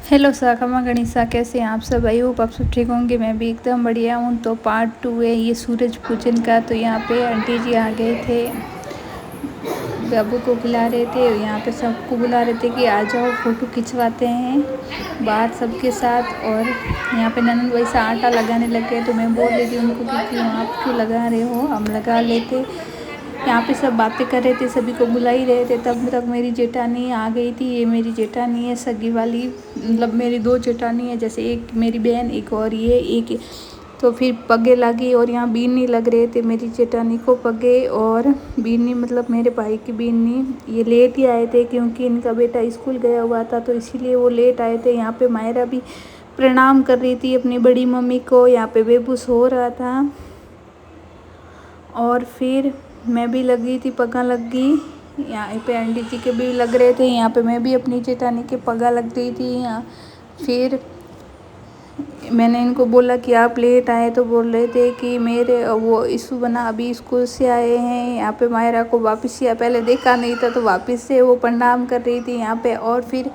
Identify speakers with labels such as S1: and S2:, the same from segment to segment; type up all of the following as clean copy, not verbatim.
S1: Hello साखमा गणिसा, कैसे हैं आप सब? आई होप आप सब ठीक होंगे। मैं भी एकदम बढ़िया हूँ। तो पार्ट 2 है ये सूरज पूजन का। तो यहाँ पे आंटी जी आ गए थे, बाबू को खिला रहे थे, यहाँ पे सबको बुला रहे थे कि आ जाओ फ़ोटो खिंचवाते हैं बाहर सबके साथ। और यहाँ पे ननद वैसा आटा लगाने लग गए। तो मैं बोल रही थी उनको कि क्यों आप क्यों लगा रहे हो, हम लगा लेते। यहाँ पे सब बातें कर रहे थे, सभी को बुला ही रहे थे। तब तक मेरी जेठानी आ गई थी। ये मेरी जेठानी है सगी वाली, मतलब मेरी दो जेठानी है, जैसे एक मेरी बहन एक और ये एक। तो फिर पगे लगी और यहाँ बीनी लग रहे थे मेरी जेठानी को पगे और बीनी, मतलब मेरे भाई की बीनी। ये लेट ही आए थे क्योंकि इनका बेटा स्कूल गया हुआ था, तो इसीलिए वो लेट आए थे। यहाँ पे मायरा भी प्रणाम कर रही थी अपनी बड़ी मम्मी को। यहाँ पे बेबू सो रहा था और फिर मैं भी लगी थी, पगा लग गई। यहाँ पे आंटी जी के भी लग रहे थे, यहाँ पे मैं भी अपनी जेठानी के पगा लग गई थी। यहाँ फिर मैंने इनको बोला कि आप लेट आए, तो बोल रहे थे कि मेरे वो इशू बना अभी स्कूल से आए हैं। यहाँ पे मायरा को वापस या पहले देखा नहीं था तो वापस से वो प्रणाम कर रही थी यहाँ पे। और फिर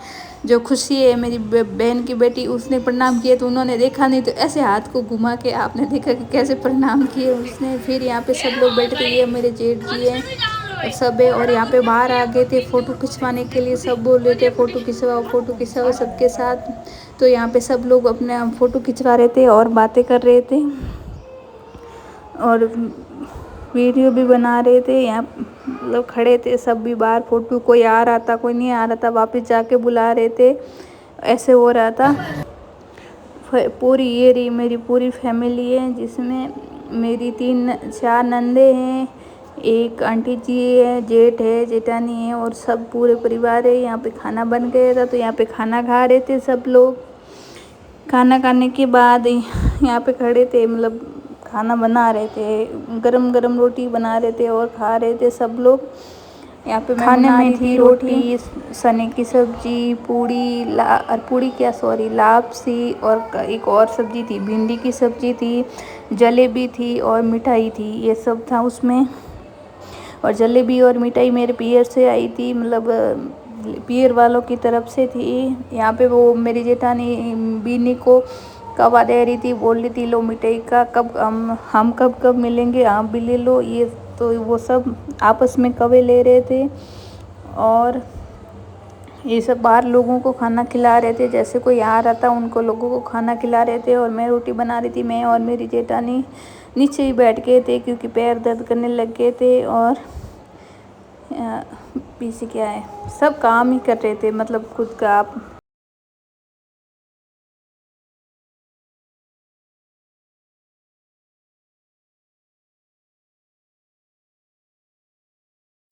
S1: जो खुशी है मेरी बहन की बेटी, उसने प्रणाम किए तो उन्होंने देखा नहीं, तो ऐसे हाथ को घुमा के आपने देखा कि कैसे प्रणाम किए उसने। फिर यहाँ पे सब लोग बैठ के, ये मेरे जेठ जी हैं और सब है। और यहाँ पे बाहर आ गए थे फ़ोटो खिंचवाने के लिए, सब बोल रहे थे फ़ोटो खिंचवाओ सबके साथ। तो यहाँ पे सब लोग अपने फ़ोटो खिंचवा रहे थे और बातें कर रहे थे और वीडियो भी बना रहे थे। यहाँ मतलब खड़े थे सब भी बाहर, फ़ोटो कोई आ रहा था कोई नहीं आ रहा था, वापस जाके बुला रहे थे, ऐसे हो रहा था। पूरी ये रही मेरी पूरी फैमिली है, जिसमें मेरी 4 नंदे हैं, एक आंटी जी है, जेठ है, जेठानी है और सब पूरे परिवार है। यहाँ पे खाना बन गया था तो यहाँ पे खाना खा रहे थे सब लोग। खाना खाने के बाद यहाँ पे खड़े थे, मतलब खाना बना रहे थे, गरम गरम रोटी बना रहे थे और खा रहे थे सब लोग। यहाँ पे खाने में थी रोटी, सने की सब्जी, पूड़ी क्या सॉरी लापसी, और एक और सब्जी थी, भिंडी की सब्जी थी, जलेबी थी और मिठाई थी, ये सब था उसमें। और जलेबी और मिठाई मेरे पियर से आई थी, मतलब पियर वालों की तरफ से थी। यहाँ पे वो मेरी जेठानी बीनी को कवा दे रही थी, बोल रही थी लो मिठाई का कब हम कब मिलेंगे, आप भी ले लो ये। तो वो सब आपस में कवे ले रहे थे और ये सब बाहर लोगों को खाना खिला रहे थे, जैसे कोई आ रहा था उनको लोगों को खाना खिला रहे थे। और मैं रोटी बना रही थी, मैं और मेरी जेठानी नीचे ही बैठ गए थे क्योंकि पैर दर्द करने लग गए थे। और पीछे क्या है, सब काम ही कर रहे थे, मतलब खुद का आप।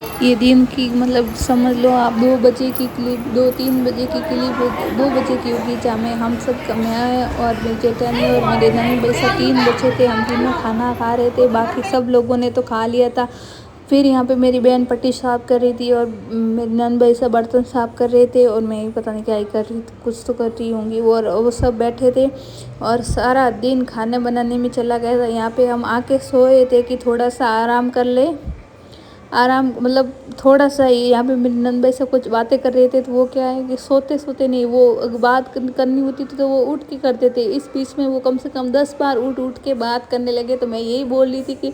S1: ये दिन की मतलब समझ लो आप 2 बजे की क्लिप, 2-3 बजे की क्लिप, 2 बजे की होगी जहाँ में हम सब मैं और मेरी जेठानी और मेरे नंद भाई 3 बच्चे थे, हम तीनों खाना खा रहे थे, बाकी सब लोगों ने तो खा लिया था। फिर यहाँ पे मेरी बहन पट्टी साफ़ कर रही थी और मेरे नंद भाई सब बर्तन साफ़ कर रहे थे और मैं पता नहीं क्या ही कर रही थी, कुछ तो कर रही होंगी। और वो सब बैठे थे और सारा दिन खाने बनाने में चला गया था। यहाँ पे हम आके सोए थे कि थोड़ा सा आराम कर ले, आराम मतलब थोड़ा सा ही। यहाँ पे मेरे नंद भाई सब कुछ बातें कर रहे थे, तो वो क्या है कि सोते सोते नहीं, वो बात करनी होती थी तो वो उठ के करते थे। इस बीच में वो कम से कम 10 बार उठ के बात करने लगे। तो मैं यही बोल रही थी कि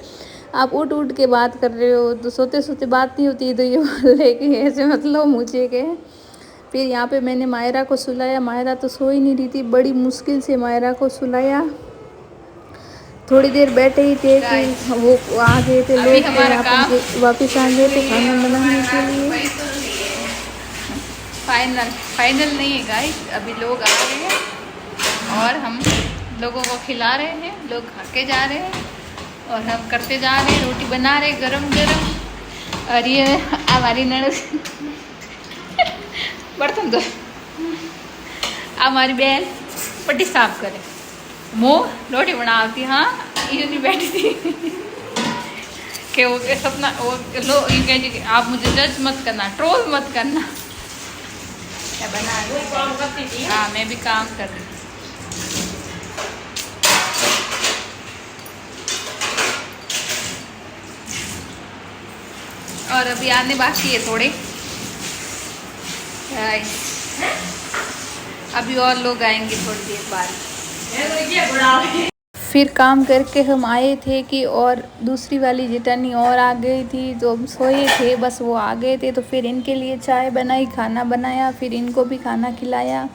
S1: आप उठ के बात कर रहे हो, तो सोते सोते बात नहीं होती। तो ये बोले कि ऐसे मतलब मुझे के। फिर यहाँ पे मैंने मायरा को सुलाया, मायरा तो सो ही नहीं रही थी, बड़ी मुश्किल से मायरा को सुलाया। थोड़ी देर बैठे ही थे कि वो आ गए थे लोग, तो यहाँ पे वापस आ गए थे खाना बनाने के लिए। फाइनल नहीं है गाइस, अभी लोग आ रहे हैं और हम लोगों को खिला रहे हैं, लोग खा के जा रहे हैं और हम करते जा रहे हैं, रोटी बना रहे गरम गरम। और ये हमारी ननद बर्तन दो, हमारी बहन पट्टी साफ करे, मुँह रोटी बनाती, हाँ ये नहीं बैठी थी कि वो सपना वो लो ये कह कि आप मुझे जज मत करना, ट्रोल मत करना। क्या बना रही काम करती थी? हाँ मैं भी काम कर रही थी। और अभी आने बाकी है थोड़े, अभी और लोग आएंगे थोड़ी देर बाद। फिर काम करके हम आए थे कि और दूसरी वाली जेठानी और आ गई थी, तो हम सोए थे, बस वो आ गए थे तो फिर इनके लिए चाय बनाई, खाना बनाया, फिर इनको भी खाना खिलाया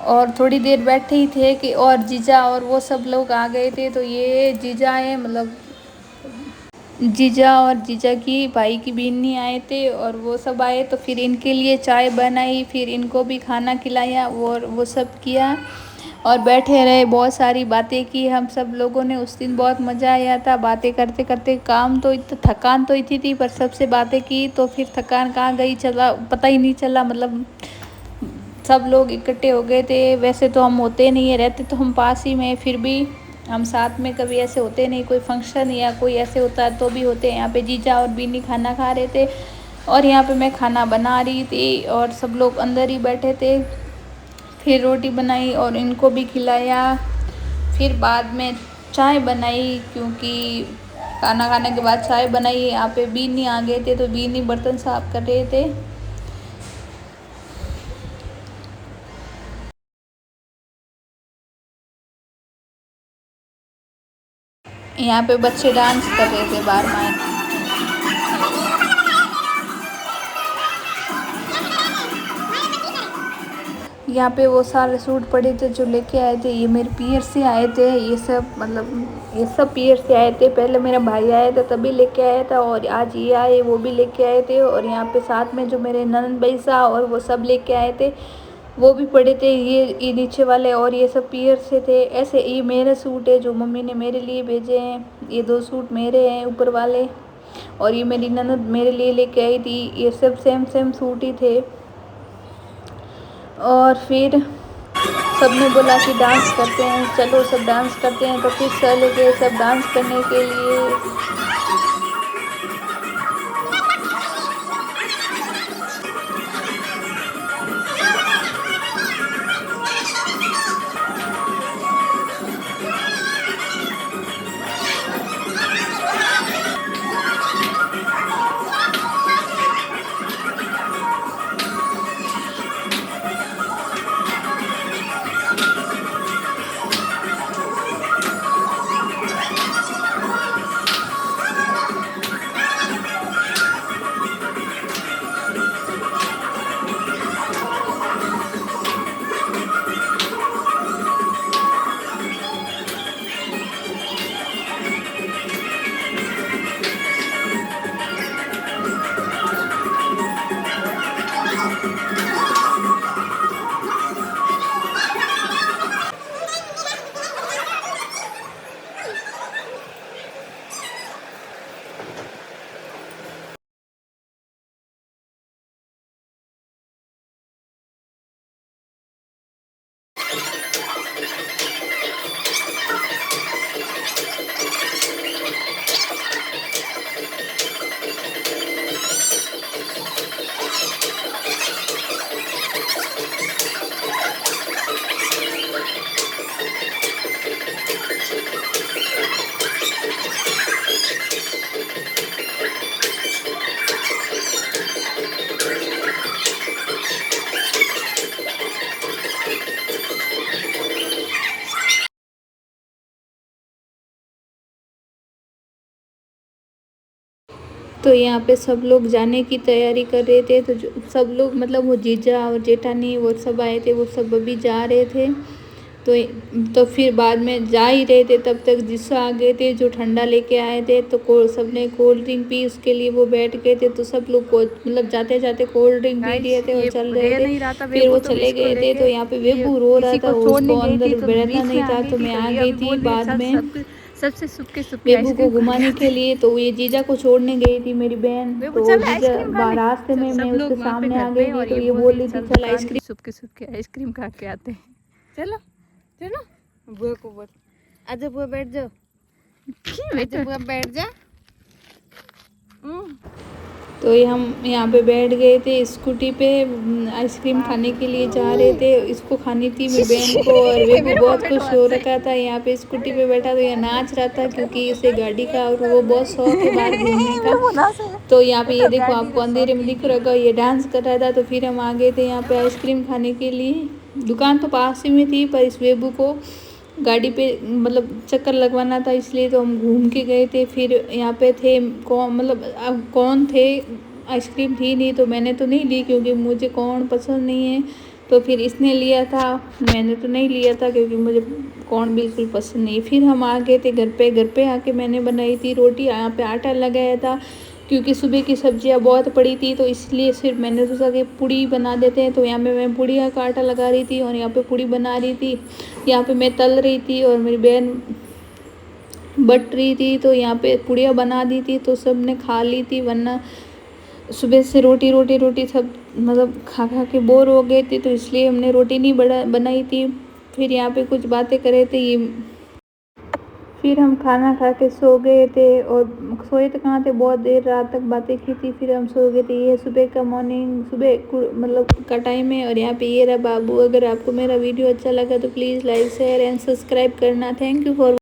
S1: और थोड़ी देर बैठे ही थे कि और जीजा और वो सब लोग आ गए थे। तो ये जीजा है, मतलब जीजा और जीजा की भाई की बीनी आए थे और वो सब आए, तो फिर इनके लिए चाय बनाई, फिर इनको भी खाना खिलाया और वो सब किया और बैठे रहे, बहुत सारी बातें की हम सब लोगों ने। उस दिन बहुत मज़ा आया था, बातें करते करते। काम तो इतना थकान तो इतनी थी, पर सबसे बातें की तो फिर थकान कहाँ गई चला पता ही नहीं चला। मतलब सब लोग इकट्ठे हो गए थे। वैसे तो हम होते नहीं है, रहते तो हम पास ही में, फिर भी हम साथ में कभी ऐसे होते नहीं। कोई फंक्शन या कोई ऐसे होता है तो भी होते हैं। यहाँ पे जीजा और बीनी खाना खा रहे थे और यहाँ पे मैं खाना बना रही थी और सब लोग अंदर ही बैठे थे। फिर रोटी बनाई और इनको भी खिलाया। फिर बाद में चाय बनाई, क्योंकि खाना खाने के बाद चाय बनाई। यहाँ पे बीनी आ गए थे तो बीनी बर्तन साफ कर रहे थे। यहाँ पे बच्चे डांस कर रहे थे बाहर में। यहाँ पे वो सारे सूट पड़े थे जो लेके आए थे, ये मेरे पियर से आए थे। ये सब मतलब ये सब पियर से आए थे। पहले मेरा भाई आया था तभी लेके आया था और आज ये आए वो भी लेके आए थे। और यहाँ पे साथ में जो मेरे ननद भाई सा और वो सब लेके आए थे, वो भी पड़े थे। ये नीचे वाले और ये सब पियर से थे। ऐसे ये मेरे सूट है जो मम्मी ने मेरे लिए भेजे हैं। ये 2 सूट मेरे हैं ऊपर वाले, और ये मेरी ननद मेरे लिए लेके आई थी। ये सब सेम सेम सूट ही थे। और फिर सब ने बोला कि डांस करते हैं, चलो सब डांस करते हैं। तो फिर चले गए सब डांस करने के लिए। तो यहाँ पे सब लोग जाने की तैयारी कर रहे थे। तो जो सब लोग मतलब वो जीजा और जेठानी वो सब आए थे, वो सब अभी जा रहे थे। तो फिर बाद में जा ही रहे थे तब तक जिस्सा आ गए थे जो ठंडा लेके आए थे। तो सब ने कोल्ड ड्रिंक पी, उसके लिए वो बैठ गए थे। तो सब लोग को मतलब जाते जाते कोल्ड ड्रिंक पी रहे थे और चल रहे थे। फिर वो चले गए थे। तो यहाँ पे वेबू रो रहा था, उसको अंदर बैठना नहीं था। तो मैं आ गई थी बाद में
S2: सबसे सुक्के
S1: बेबू को घुमाने के लिए। तो ये जीजा को छोड़ने गई थी मेरी बहन। तो जीजा रास्ते में मैं उसके सामने आ गई थी। तो ये बोल रही थी चल आइसक्रीम
S2: सुबह आइसक्रीम खा के आते हैं। चलो चलो बुआ को बोल, आजा बुआ बैठ जाओ, आजा बुआ बैठ जा।
S1: तो हम यहाँ पे बैठ गए थे स्कूटी पे, आइसक्रीम खाने के लिए जा रहे थे। इसको खानी थी मेरी बहन को और वे भी बहुत खुश हो रखा था। यहाँ पे स्कूटी पे बैठा तो ये नाच रहा था क्योंकि इसे गाड़ी का और वो बहुत शौक है बाहर घूमने का। तो यहाँ पे ये देखो आपको अंधेरे में दिख रहा होगा, ये डांस कर रहा था। तो फिर हम आ गए थे यहाँ पे आइसक्रीम खाने के लिए। दुकान तो पास ही में थी, पर इस बेबू को गाड़ी पे मतलब चक्कर लगवाना था, इसलिए तो हम घूम के गए थे। फिर यहाँ पे थे कौन, मतलब अब कौन थे, आइसक्रीम थी नहीं तो मैंने तो नहीं ली क्योंकि मुझे कौन पसंद नहीं है। तो फिर इसने लिया था, मैंने तो नहीं लिया था क्योंकि मुझे कौन बिल्कुल पसंद नहीं। फिर हम आ गए थे घर पे आके मैंने बनाई थी रोटी, यहाँ पे आटा लगाया था क्योंकि सुबह की सब्जियां बहुत पड़ी थी, तो इसलिए सिर्फ मैंने सोचा कि पूड़ी बना देते हैं। तो यहाँ पे मैं पूड़ियाँ का आटा लगा रही थी और यहाँ पे पूड़ी बना रही थी, यहाँ पे मैं तल रही थी और मेरी बहन बट रही थी। तो यहाँ पे पूड़ियाँ बना दी थी तो सब ने खा ली थी, वरना सुबह से रोटी रोटी रोटी सब मतलब खा खा के बोर हो गए थे, तो इसलिए हमने रोटी नहीं बनाई थी। फिर यहाँ पे कुछ बातें करे थे ये, फिर हम खाना खा के सो गए थे। और सोए तो कहाँ थे, बहुत देर रात तक बातें की थी, फिर हम सो गए थे। ये सुबह का मॉर्निंग, सुबह मतलब का टाइम है। और यहाँ पे ये रहा बाबू। अगर आपको मेरा वीडियो अच्छा लगा तो please like share and subscribe करना। Thank you for